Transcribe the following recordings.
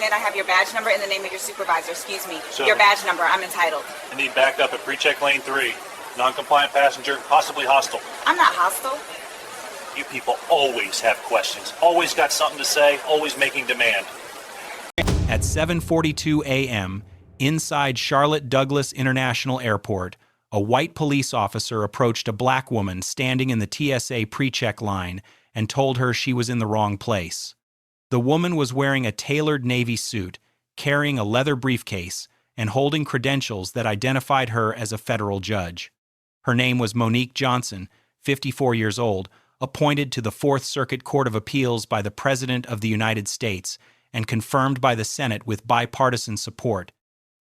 And I have your badge number and the name of your supervisor. Excuse me. So, your badge number. I'm entitled. I need backed up at pre-check lane 3. Non-compliant passenger, possibly hostile. I'm not hostile. You people always have questions. Always got something to say. Always making demand. At 7:42 a.m., inside Charlotte Douglas International Airport, a white police officer approached a black woman standing in the TSA pre-check line and told her she was in the wrong place. The woman was wearing a tailored navy suit, carrying a leather briefcase, and holding credentials that identified her as a federal judge. Her name was Monique Johnson, 54 years old, appointed to the Fourth Circuit Court of Appeals by the President of the United States and confirmed by the Senate with bipartisan support.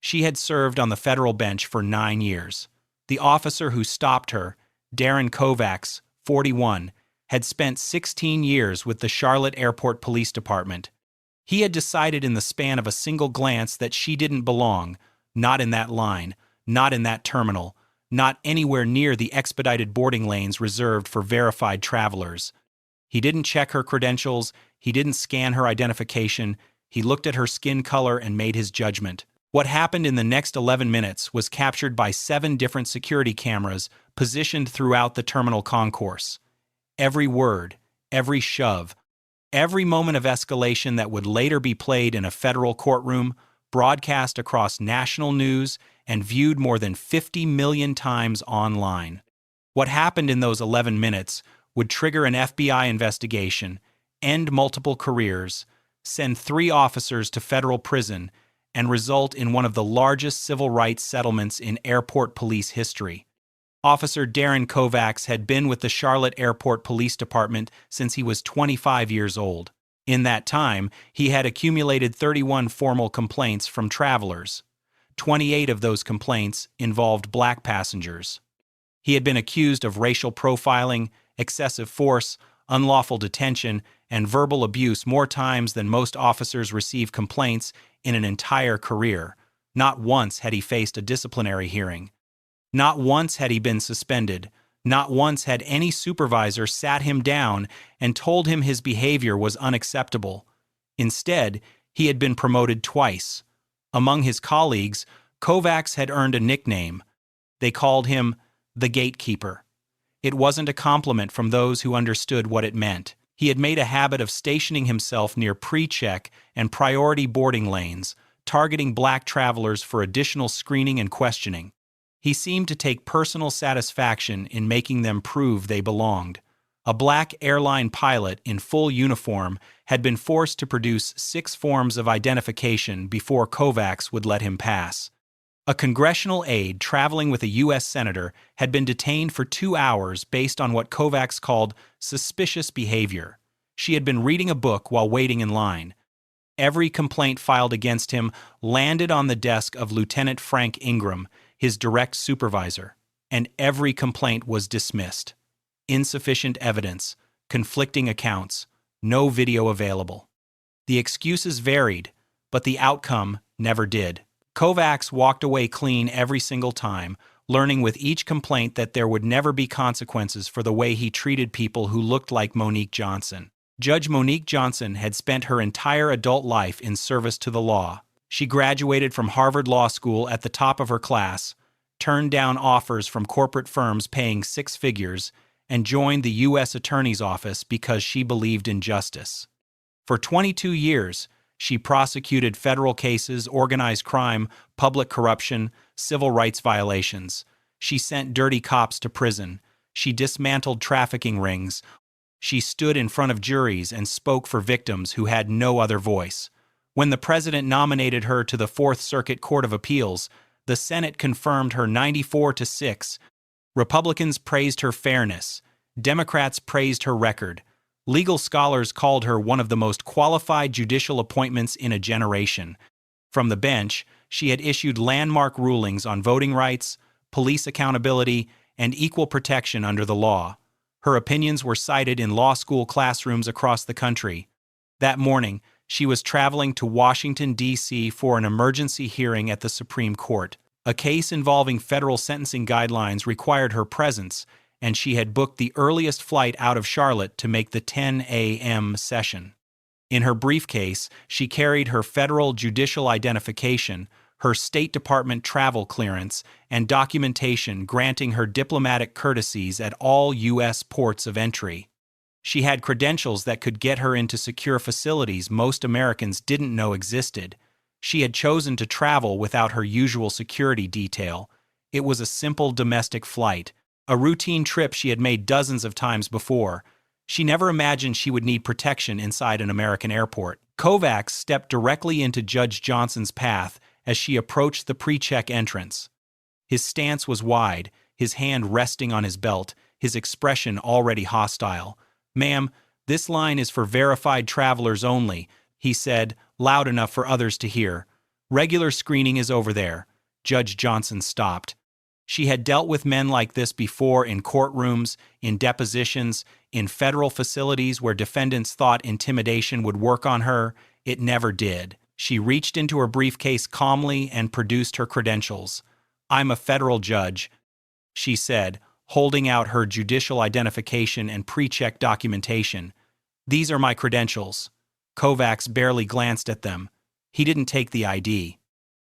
She had served on the federal bench for 9 years. The officer who stopped her, Darren Kovacs, 41, had spent 16 years with the Charlotte Airport Police Department. He had decided in the span of a single glance that she didn't belong, not in that line, not in that terminal, not anywhere near the expedited boarding lanes reserved for verified travelers. He didn't check her credentials, he didn't scan her identification, he looked at her skin color and made his judgment. What happened in the next 11 minutes was captured by 7 different security cameras positioned throughout the terminal concourse. Every word, every shove, every moment of escalation that would later be played in a federal courtroom, broadcast across national news, and viewed more than 50 million times online. What happened in those 11 minutes would trigger an FBI investigation, end multiple careers, send 3 officers to federal prison, and result in one of the largest civil rights settlements in airport police history. Officer Darren Kovacs had been with the Charlotte Airport Police Department since he was 25 years old. In that time, he had accumulated 31 formal complaints from travelers. 28 of those complaints involved black passengers. He had been accused of racial profiling, excessive force, unlawful detention, and verbal abuse more times than most officers receive complaints in an entire career. Not once had he faced a disciplinary hearing. Not once had he been suspended. Not once had any supervisor sat him down and told him his behavior was unacceptable. Instead, he had been promoted twice. Among his colleagues, Kovacs had earned a nickname. They called him the Gatekeeper. It wasn't a compliment from those who understood what it meant. He had made a habit of stationing himself near pre-check and priority boarding lanes, targeting black travelers for additional screening and questioning. He seemed to take personal satisfaction in making them prove they belonged. A black airline pilot in full uniform had been forced to produce 6 forms of identification before Kovacs would let him pass. A congressional aide traveling with a U.S. senator had been detained for 2 hours based on what Kovacs called suspicious behavior. She had been reading a book while waiting in line. Every complaint filed against him landed on the desk of Lieutenant Frank Ingram, his direct supervisor, and every complaint was dismissed. Insufficient evidence, conflicting accounts, no video available. The excuses varied, but the outcome never did. Kovacs walked away clean every single time, learning with each complaint that there would never be consequences for the way he treated people who looked like Monique Johnson. Judge Monique Johnson had spent her entire adult life in service to the law. She graduated from Harvard Law School at the top of her class, turned down offers from corporate firms paying 6 figures, and joined the U.S. Attorney's Office because she believed in justice. For 22 years, she prosecuted federal cases, organized crime, public corruption, civil rights violations. She sent dirty cops to prison. She dismantled trafficking rings. She stood in front of juries and spoke for victims who had no other voice. When the president nominated her to the Fourth Circuit Court of Appeals, the Senate confirmed her 94-6. Republicans praised her fairness. Democrats praised her record. Legal scholars called her one of the most qualified judicial appointments in a generation. From the bench, she had issued landmark rulings on voting rights, police accountability, and equal protection under the law. Her opinions were cited in law school classrooms across the country. That morning, she was traveling to Washington, D.C. for an emergency hearing at the Supreme Court. A case involving federal sentencing guidelines required her presence, and she had booked the earliest flight out of Charlotte to make the 10 a.m. session. In her briefcase, she carried her federal judicial identification, her State Department travel clearance, and documentation granting her diplomatic courtesies at all U.S. ports of entry. She had credentials that could get her into secure facilities most Americans didn't know existed. She had chosen to travel without her usual security detail. It was a simple domestic flight, a routine trip she had made dozens of times before. She never imagined she would need protection inside an American airport. Kovacs stepped directly into Judge Johnson's path as she approached the pre-check entrance. His stance was wide, his hand resting on his belt, his expression already hostile. "Ma'am, this line is for verified travelers only," he said, loud enough for others to hear. "Regular screening is over there." Judge Johnson stopped. She had dealt with men like this before in courtrooms, in depositions, in federal facilities where defendants thought intimidation would work on her. It never did. She reached into her briefcase calmly and produced her credentials. "I'm a federal judge," she said, holding out her judicial identification and pre-check documentation. "These are my credentials." Kovacs barely glanced at them. He didn't take the ID.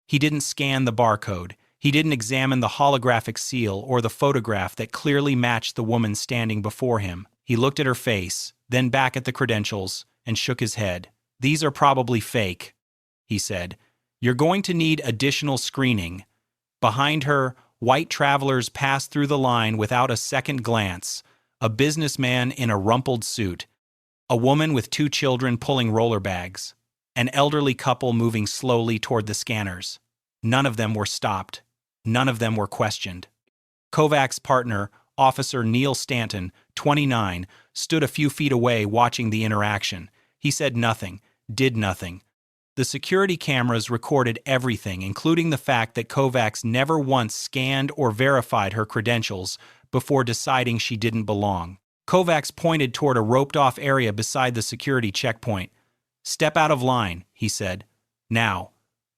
He didn't scan the barcode. He didn't examine the holographic seal or the photograph that clearly matched the woman standing before him. He looked at her face, then back at the credentials, and shook his head. "These are probably fake," he said. "You're going to need additional screening." Behind her, white travelers passed through the line without a second glance. A businessman in a rumpled suit. A woman with 2 children pulling roller bags. An elderly couple moving slowly toward the scanners. None of them were stopped. None of them were questioned. Kovacs' partner, Officer Neil Stanton, 29, stood a few feet away watching the interaction. He said nothing, did nothing. The security cameras recorded everything, including the fact that Kovacs never once scanned or verified her credentials before deciding she didn't belong. Kovacs pointed toward a roped-off area beside the security checkpoint. "Step out of line," he said. "Now."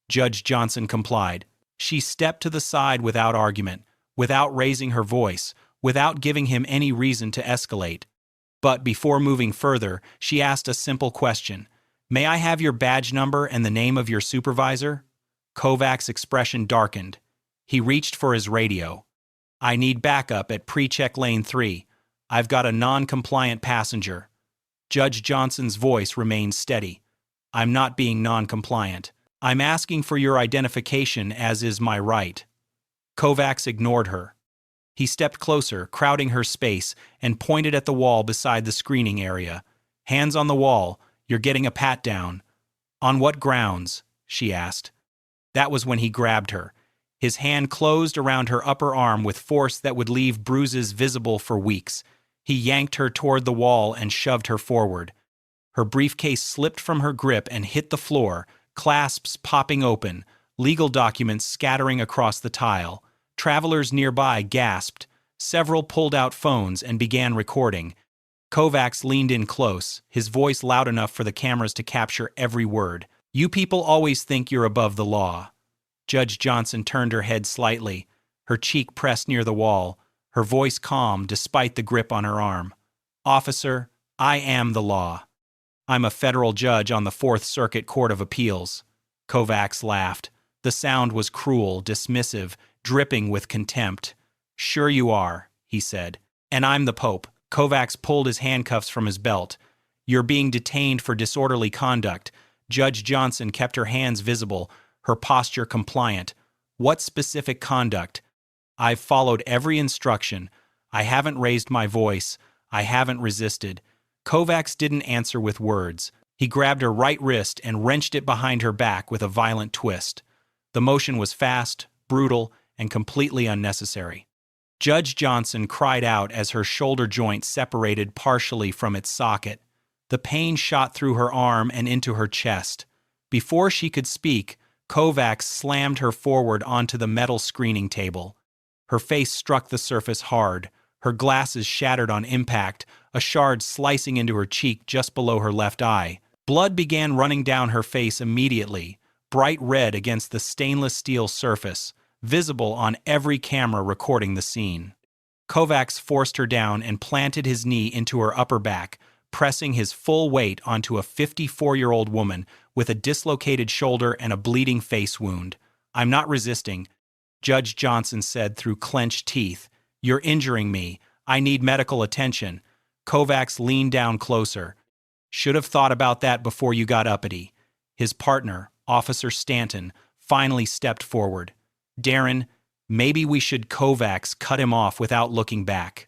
Judge Johnson complied. She stepped to the side without argument, without raising her voice, without giving him any reason to escalate. But before moving further, she asked a simple question. "May I have your badge number and the name of your supervisor?" Kovacs' expression darkened. He reached for his radio. "I need backup at pre-check lane 3. I've got a non-compliant passenger." Judge Johnson's voice remained steady. "I'm not being non-compliant. I'm asking for your identification, as is my right." Kovacs ignored her. He stepped closer, crowding her space, and pointed at the wall beside the screening area. "Hands on the wall. You're getting a pat-down." "On what grounds?" she asked. That was when he grabbed her. His hand closed around her upper arm with force that would leave bruises visible for weeks. He yanked her toward the wall and shoved her forward. Her briefcase slipped from her grip and hit the floor, clasps popping open, legal documents scattering across the tile. Travelers nearby gasped. Several pulled out phones and began recording. Kovacs leaned in close, his voice loud enough for the cameras to capture every word. "You people always think you're above the law." Judge Johnson turned her head slightly, her cheek pressed near the wall, her voice calm despite the grip on her arm. "Officer, I am the law. I'm a federal judge on the 4th Circuit Court of Appeals." Kovacs laughed. The sound was cruel, dismissive, dripping with contempt. "Sure you are," he said. "And I'm the Pope." Kovacs pulled his handcuffs from his belt. "You're being detained for disorderly conduct." Judge Johnson kept her hands visible, her posture compliant. "What specific conduct?" "I've followed every instruction. I haven't raised my voice. I haven't resisted." Kovacs didn't answer with words. He grabbed her right wrist and wrenched it behind her back with a violent twist. The motion was fast, brutal, and completely unnecessary. Judge Johnson cried out as her shoulder joint separated partially from its socket. The pain shot through her arm and into her chest. Before she could speak, Kovacs slammed her forward onto the metal screening table. Her face struck the surface hard. Her glasses shattered on impact, a shard slicing into her cheek just below her left eye. Blood began running down her face immediately, bright red against the stainless steel surface, visible on every camera recording the scene. Kovacs forced her down and planted his knee into her upper back, pressing his full weight onto a 54-year-old woman with a dislocated shoulder and a bleeding face wound. "I'm not resisting," Judge Johnson said through clenched teeth. "You're injuring me. I need medical attention." Kovacs leaned down closer. "Should have thought about that before you got uppity." His partner, Officer Stanton, finally stepped forward. "Darren, maybe we should." Kovacs cut him off without looking back.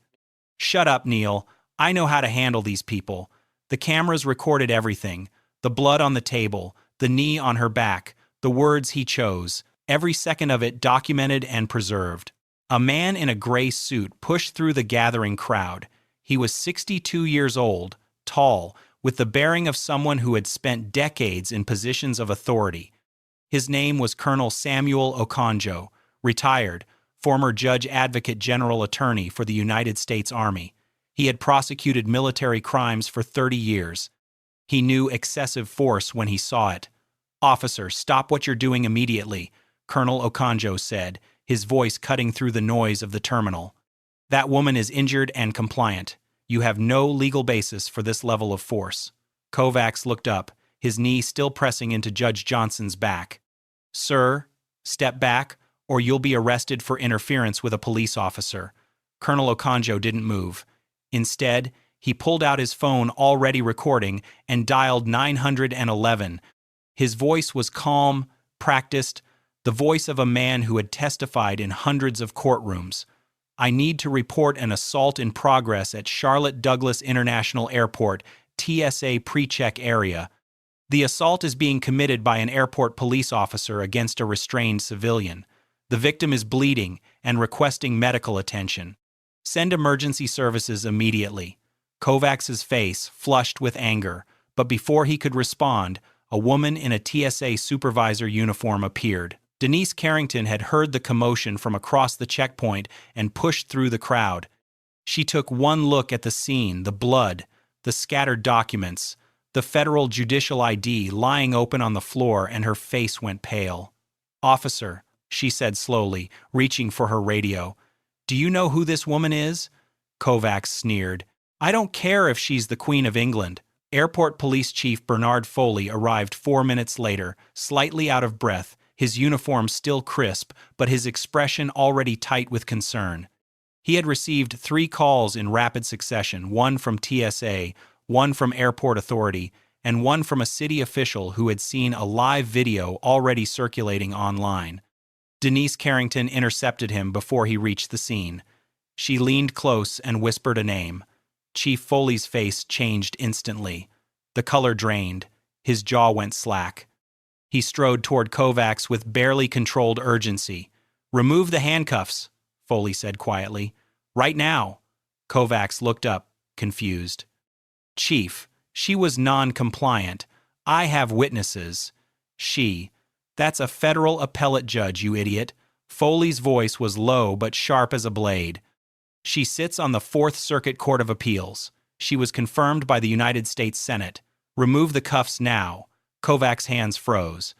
"Shut up, Neil. I know how to handle these people." The cameras recorded everything. The blood on the table, the knee on her back, the words he chose. Every second of it documented and preserved. A man in a gray suit pushed through the gathering crowd. He was 62 years old, tall, with the bearing of someone who had spent decades in positions of authority. His name was Colonel Samuel Okonjo, retired, former Judge Advocate General Attorney for the United States Army. He had prosecuted military crimes for 30 years. He knew excessive force when he saw it. "Officer, stop what you're doing immediately," Colonel Okonjo said, his voice cutting through the noise of the terminal. "That woman is injured and compliant. You have no legal basis for this level of force." Kovacs looked up, his knee still pressing into Judge Johnson's back. "Sir, step back, or you'll be arrested for interference with a police officer." Colonel Okonjo didn't move. Instead, he pulled out his phone already recording and dialed 911. His voice was calm, practiced, the voice of a man who had testified in hundreds of courtrooms. "I need to report an assault in progress at Charlotte Douglas International Airport, TSA pre-check area. The assault is being committed by an airport police officer against a restrained civilian. The victim is bleeding and requesting medical attention. Send emergency services immediately." Kovacs's face flushed with anger, but before he could respond, a woman in a TSA supervisor uniform appeared. Denise Carrington had heard the commotion from across the checkpoint and pushed through the crowd. She took one look at the scene, the blood, the scattered documents, the federal judicial ID lying open on the floor, and her face went pale. "Officer," she said slowly, reaching for her radio, "do you know who this woman is?" Kovacs sneered. "I don't care if she's the Queen of England." Airport Police Chief Bernard Foley arrived 4 minutes later, slightly out of breath, his uniform still crisp, but his expression already tight with concern. He had received 3 calls in rapid succession, one from TSA, one from Airport Authority, and one from a city official who had seen a live video already circulating online. Denise Carrington intercepted him before he reached the scene. She leaned close and whispered a name. Chief Foley's face changed instantly. The color drained. His jaw went slack. He strode toward Kovacs with barely controlled urgency. "Remove the handcuffs," Foley said quietly. "Right now." Kovacs looked up, confused. "Chief, she was non-compliant. I have witnesses." "She. That's a federal appellate judge, you idiot." Foley's voice was low but sharp as a blade. "She sits on the Fourth Circuit Court of Appeals. She was confirmed by the United States Senate. Remove the cuffs now." Kovacs' hands froze.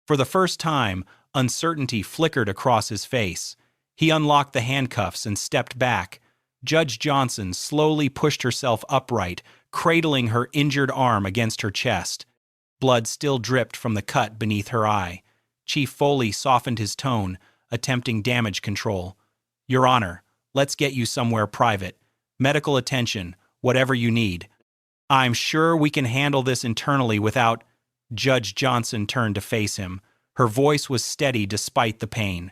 For the first time, uncertainty flickered across his face. He unlocked the handcuffs and stepped back. Judge Johnson slowly pushed herself upright, cradling her injured arm against her chest. Blood still dripped from the cut beneath her eye. Chief Foley softened his tone, attempting damage control. "Your Honor, let's get you somewhere private. Medical attention, whatever you need." "I'm sure we can handle this internally without—" Judge Johnson turned to face him. Her voice was steady despite the pain.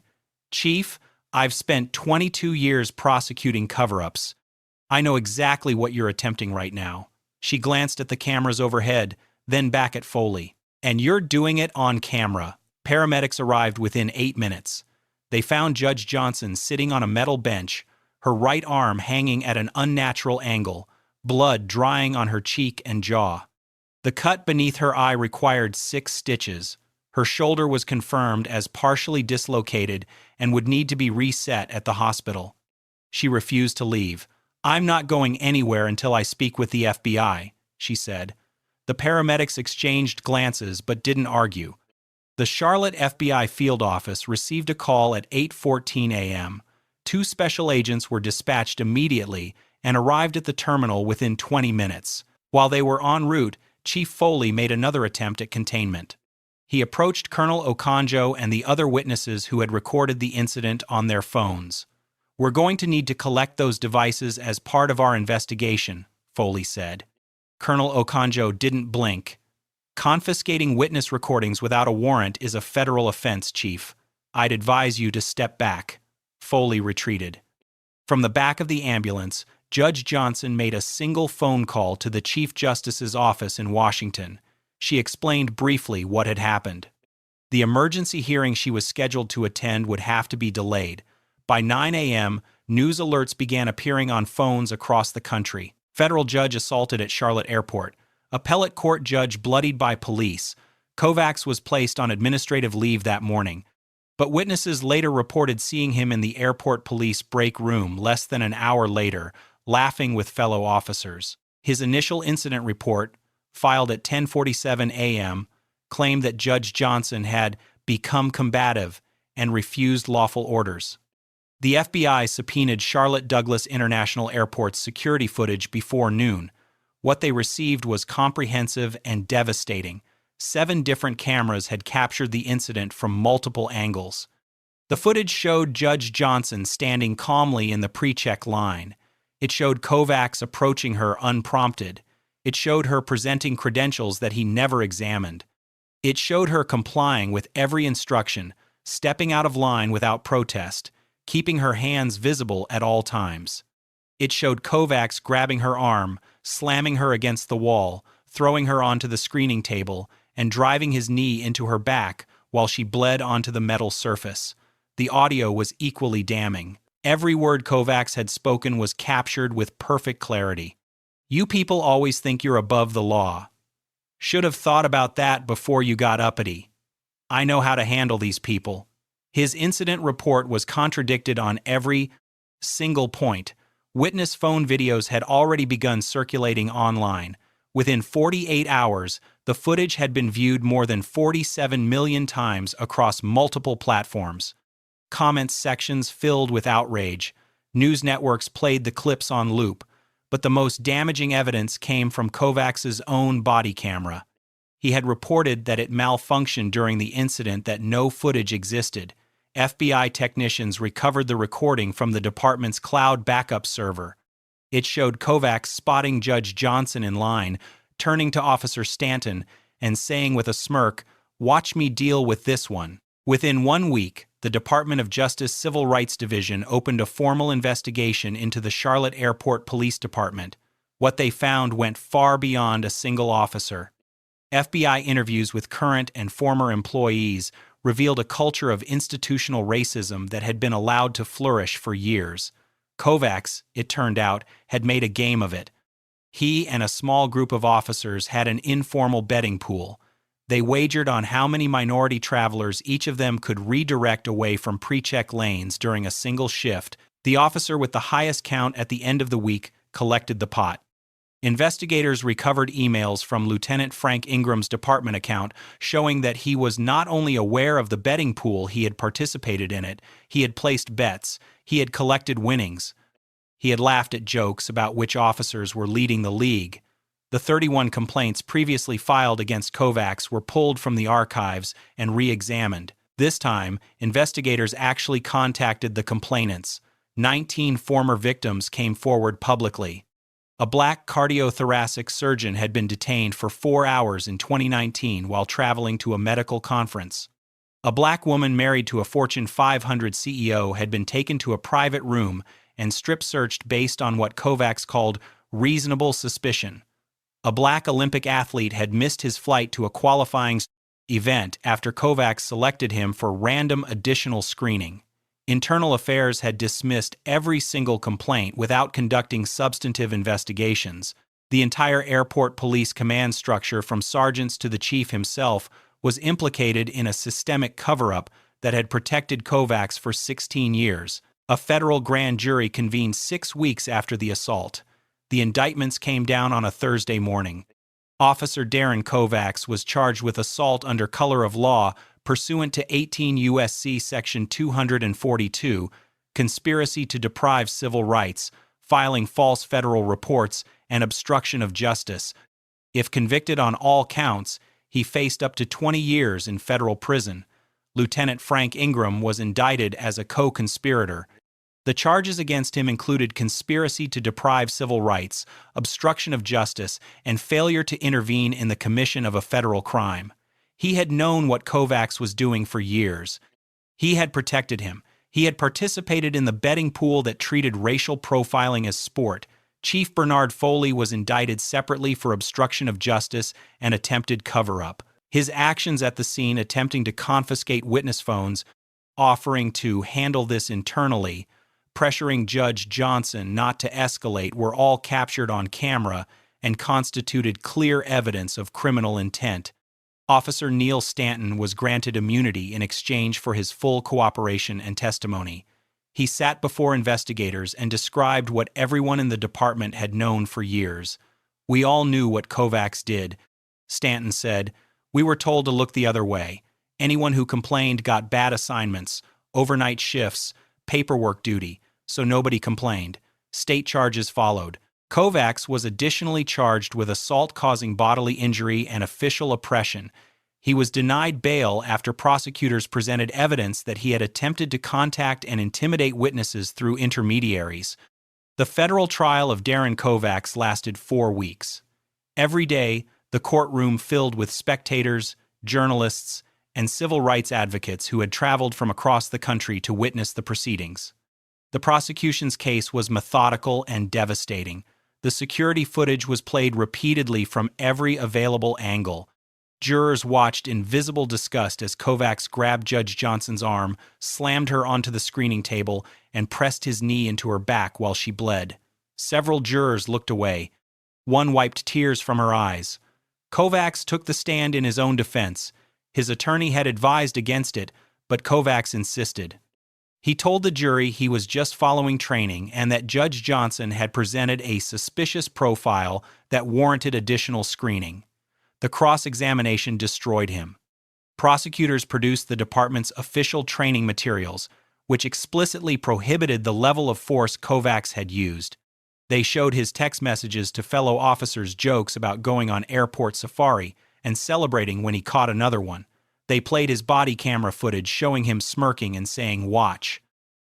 "Chief, I've spent 22 years prosecuting cover-ups. I know exactly what you're attempting right now." She glanced at the cameras overhead, then back at Foley. "And you're doing it on camera." Paramedics arrived within 8 minutes. They found Judge Johnson sitting on a metal bench, her right arm hanging at an unnatural angle, blood drying on her cheek and jaw. The cut beneath her eye required 6 stitches. Her shoulder was confirmed as partially dislocated and would need to be reset at the hospital. She refused to leave. "I'm not going anywhere until I speak with the FBI," she said. The paramedics exchanged glances but didn't argue. The Charlotte FBI field office received a call at 8:14 a.m. 2 special agents were dispatched immediately and arrived at the terminal within 20 minutes. While they were en route, Chief Foley made another attempt at containment. He approached Colonel Okonjo and the other witnesses who had recorded the incident on their phones. "We're going to need to collect those devices as part of our investigation," Foley said. Colonel Okonjo didn't blink. "Confiscating witness recordings without a warrant is a federal offense, Chief. I'd advise you to step back." Foley retreated. From the back of the ambulance, Judge Johnson made a single phone call to the Chief Justice's office in Washington. She explained briefly what had happened. The emergency hearing she was scheduled to attend would have to be delayed. By 9 a.m., news alerts began appearing on phones across the country. Federal judge assaulted at Charlotte Airport. Appellate court judge bloodied by police. Kovacs was placed on administrative leave that morning. But witnesses later reported seeing him in the airport police break room less than an hour later, laughing with fellow officers. His initial incident report, filed at 10:47 a.m., claimed that Judge Johnson had become combative and refused lawful orders. The FBI subpoenaed Charlotte Douglas International Airport's security footage before noon. What they received was comprehensive and devastating. 7 different cameras had captured the incident from multiple angles. The footage showed Judge Johnson standing calmly in the pre-check line. It showed Kovacs approaching her unprompted. It showed her presenting credentials that he never examined. It showed her complying with every instruction, stepping out of line without protest, keeping her hands visible at all times. It showed Kovacs grabbing her arm, slamming her against the wall, throwing her onto the screening table, and driving his knee into her back while she bled onto the metal surface. The audio was equally damning. Every word Kovacs had spoken was captured with perfect clarity. "You people always think you're above the law. Should have thought about that before you got uppity. I know how to handle these people." His incident report was contradicted on every single point. Witness phone videos had already begun circulating online. Within 48 hours, the footage had been viewed more than 47 million times across multiple platforms. Comments sections filled with outrage. News networks played the clips on loop. But the most damaging evidence came from Kovacs's own body camera. He had reported that it malfunctioned during the incident, that no footage existed. FBI technicians recovered the recording from the department's cloud backup server. It showed Kovacs spotting Judge Johnson in line, turning to Officer Stanton, and saying with a smirk, "Watch me deal with this one." Within 1 week, the Department of Justice Civil Rights Division opened a formal investigation into the Charlotte Airport Police Department. What they found went far beyond a single officer. FBI interviews with current and former employees revealed a culture of institutional racism that had been allowed to flourish for years. Kovacs, it turned out, had made a game of it. He and a small group of officers had an informal betting pool. They wagered on how many minority travelers each of them could redirect away from pre-check lanes during a single shift. The officer with the highest count at the end of the week collected the pot. Investigators recovered emails from Lieutenant Frank Ingram's department account showing that he was not only aware of the betting pool, he had participated in it, he had placed bets, he had collected winnings. He had laughed at jokes about which officers were leading the league. The 31 complaints previously filed against Kovacs were pulled from the archives and re-examined. This time, investigators actually contacted the complainants. 19 former victims came forward publicly. A black cardiothoracic surgeon had been detained for 4 hours in 2019 while traveling to a medical conference. A black woman married to a Fortune 500 CEO had been taken to a private room and strip-searched based on what Kovacs called reasonable suspicion. A black Olympic athlete had missed his flight to a qualifying event after Kovacs selected him for random additional screening. Internal Affairs had dismissed every single complaint without conducting substantive investigations. The entire airport police command structure, from sergeants to the chief himself, was implicated in a systemic cover-up that had protected Kovacs for 16 years. A federal grand jury convened 6 weeks after the assault. The indictments came down on a Thursday morning. Officer Darren Kovacs was charged with assault under color of law pursuant to 18 U.S.C. Section 242, conspiracy to deprive civil rights, filing false federal reports, and obstruction of justice. If convicted on all counts, he faced up to 20 years in federal prison. Lieutenant Frank Ingram was indicted as a co-conspirator. The charges against him included conspiracy to deprive civil rights, obstruction of justice, and failure to intervene in the commission of a federal crime. He had known what Kovacs was doing for years. He had protected him. He had participated in the betting pool that treated racial profiling as sport. Chief Bernard Foley was indicted separately for obstruction of justice and attempted cover-up. His actions at the scene, attempting to confiscate witness phones, offering to handle this internally, pressuring Judge Johnson not to escalate, were all captured on camera and constituted clear evidence of criminal intent. Officer Neil Stanton was granted immunity in exchange for his full cooperation and testimony. He sat before investigators and described what everyone in the department had known for years. "We all knew what Kovacs did," Stanton said. "We were told to look the other way. Anyone who complained got bad assignments, overnight shifts, paperwork duty, so nobody complained." State charges followed. Kovacs was additionally charged with assault causing bodily injury and official oppression. He was denied bail after prosecutors presented evidence that he had attempted to contact and intimidate witnesses through intermediaries. The federal trial of Darren Kovacs lasted 4 weeks. Every day, the courtroom filled with spectators, journalists, and civil rights advocates who had traveled from across the country to witness the proceedings. The prosecution's case was methodical and devastating. The security footage was played repeatedly from every available angle. Jurors watched in visible disgust as Kovacs grabbed Judge Johnson's arm, slammed her onto the screening table, and pressed his knee into her back while she bled. Several jurors looked away. One wiped tears from her eyes. Kovacs took the stand in his own defense. His attorney had advised against it, but Kovacs insisted. He told the jury he was just following training and that Judge Johnson had presented a suspicious profile that warranted additional screening. The cross-examination destroyed him. Prosecutors produced the department's official training materials, which explicitly prohibited the level of force Kovacs had used. They showed his text messages to fellow officers jokes about going on airport safari and celebrating when he caught another one. They played his body camera footage showing him smirking and saying, "Watch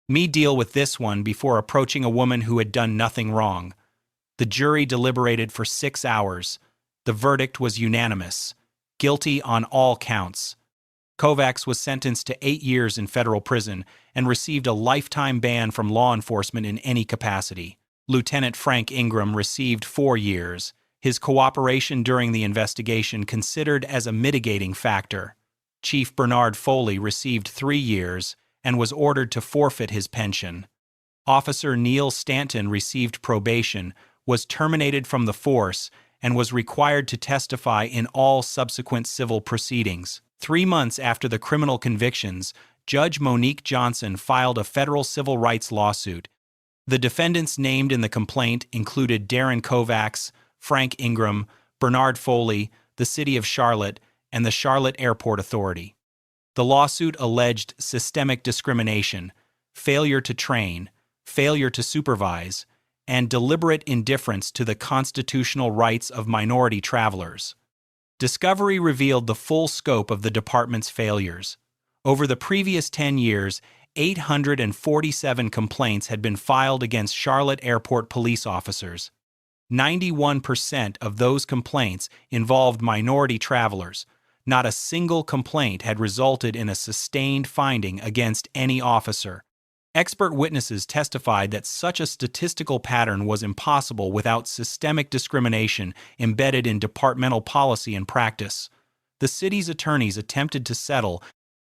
me deal with this one," before approaching a woman who had done nothing wrong. The jury deliberated for 6 hours. The verdict was unanimous: guilty on all counts. Kovacs was sentenced to 8 years in federal prison and received a lifetime ban from law enforcement in any capacity. Lieutenant Frank Ingram received 4 years, his cooperation during the investigation considered as a mitigating factor. Chief Bernard Foley received 3 years and was ordered to forfeit his pension. Officer Neil Stanton received probation, was terminated from the force, and was required to testify in all subsequent civil proceedings. 3 months after the criminal convictions, Judge Monique Johnson filed a federal civil rights lawsuit. The defendants named in the complaint included Darren Kovacs, Frank Ingram, Bernard Foley, the City of Charlotte, and the Charlotte Airport Authority. The lawsuit alleged systemic discrimination, failure to train, failure to supervise, and deliberate indifference to the constitutional rights of minority travelers. Discovery revealed the full scope of the department's failures. Over the previous 10 years, 847 complaints had been filed against Charlotte Airport police officers. 91% of those complaints involved minority travelers. Not a single complaint had resulted in a sustained finding against any officer. Expert witnesses testified that such a statistical pattern was impossible without systemic discrimination embedded in departmental policy and practice. The city's attorneys attempted to settle.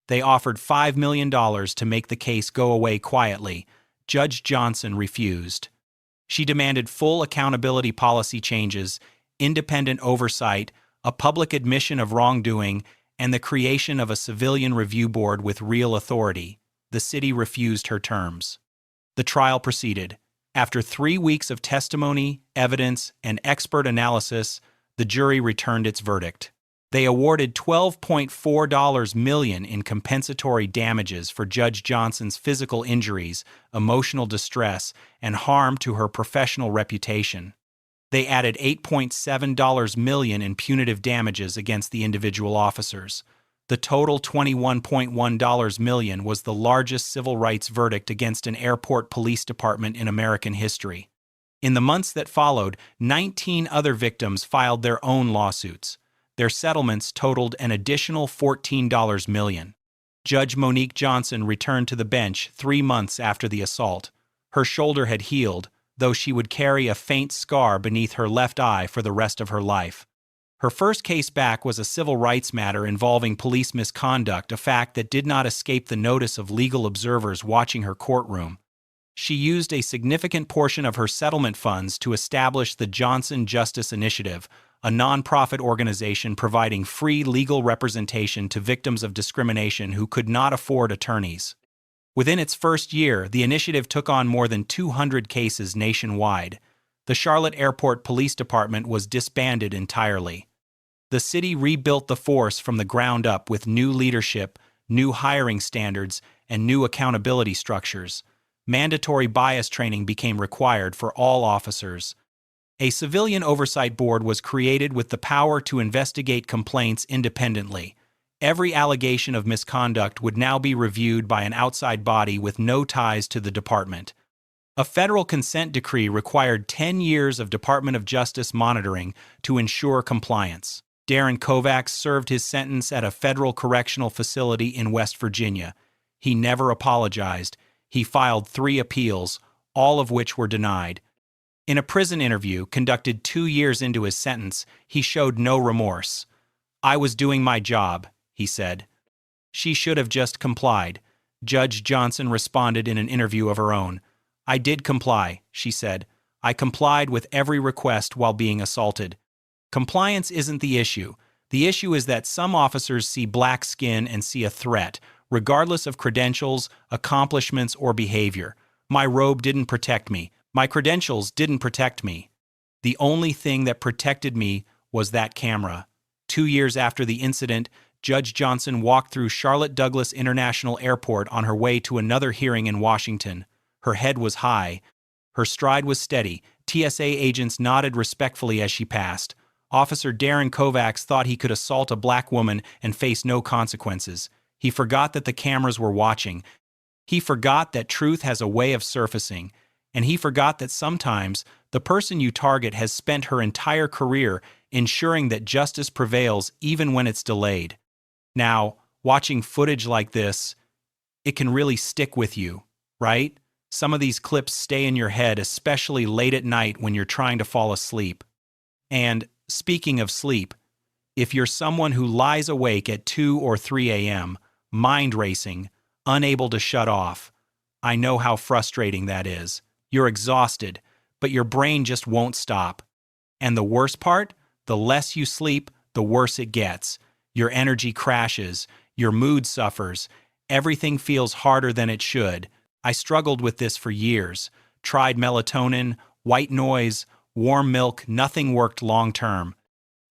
They offered $5 million to make the case go away quietly. Judge Johnson refused. She demanded full accountability policy changes, independent oversight, a public admission of wrongdoing, and the creation of a civilian review board with real authority. The city refused her terms. The trial proceeded. After 3 weeks of testimony, evidence, and expert analysis, the jury returned its verdict. They awarded $12.4 million in compensatory damages for Judge Johnson's physical injuries, emotional distress, and harm to her professional reputation. They added $8.7 million in punitive damages against the individual officers. The total $21.1 million was the largest civil rights verdict against an airport police department in American history. In the months that followed, 19 other victims filed their own lawsuits. Their settlements totaled an additional $14 million. Judge Monique Johnson returned to the bench 3 months after the assault. Her shoulder had healed, though she would carry a faint scar beneath her left eye for the rest of her life. Her first case back was a civil rights matter involving police misconduct, a fact that did not escape the notice of legal observers watching her courtroom. She used a significant portion of her settlement funds to establish the Johnson Justice Initiative, a nonprofit organization providing free legal representation to victims of discrimination who could not afford attorneys. Within its first year, the initiative took on more than 200 cases nationwide. The Charlotte Airport Police Department was disbanded entirely. The city rebuilt the force from the ground up with new leadership, new hiring standards, and new accountability structures. Mandatory bias training became required for all officers. A civilian oversight board was created with the power to investigate complaints independently. Every allegation of misconduct would now be reviewed by an outside body with no ties to the department. A federal consent decree required 10 years of Department of Justice monitoring to ensure compliance. Darren Kovacs served his sentence at a federal correctional facility in West Virginia. He never apologized. He filed 3 appeals, all of which were denied. In a prison interview conducted 2 years into his sentence, he showed no remorse. "I was doing my job," he said. "She should have just complied." Judge Johnson responded in an interview of her own. "I did comply," she said. "I complied with every request while being assaulted." Compliance isn't the issue. The issue is that some officers see black skin and see a threat, regardless of credentials, accomplishments, or behavior. My robe didn't protect me. My credentials didn't protect me. The only thing that protected me was that camera. 2 years after the incident, Judge Johnson walked through Charlotte Douglas International Airport on her way to another hearing in Washington. Her head was high. Her stride was steady. TSA agents nodded respectfully as she passed. Officer Darren Kovacs thought he could assault a black woman and face no consequences. He forgot that the cameras were watching. He forgot that truth has a way of surfacing. And he forgot that sometimes the person you target has spent her entire career ensuring that justice prevails even when it's delayed. Now, watching footage like this, it can really stick with you, right? Some of these clips stay in your head, especially late at night when you're trying to fall asleep. And speaking of sleep, if you're someone who lies awake at 2 or 3 a.m., mind racing, unable to shut off, I know how frustrating that is. You're exhausted, but your brain just won't stop. And the worst part? The less you sleep, the worse it gets. Your energy crashes, your mood suffers, everything feels harder than it should. I struggled with this for years. Tried melatonin, white noise, warm milk, nothing worked long term.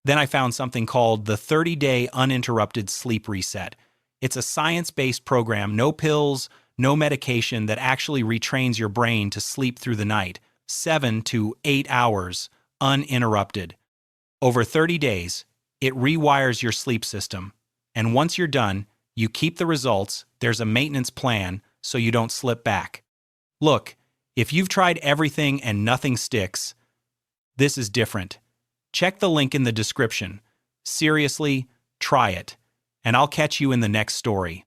Then I found something called the 30-Day Uninterrupted Sleep Reset. It's a science-based program, no pills, no medication, that actually retrains your brain to sleep through the night, 7 to 8 hours, uninterrupted. Over 30 days, it rewires your sleep system. And once you're done, you keep the results, there's a maintenance plan, so you don't slip back. Look, if you've tried everything and nothing sticks, this is different. Check the link in the description. Seriously, try it. And I'll catch you in the next story.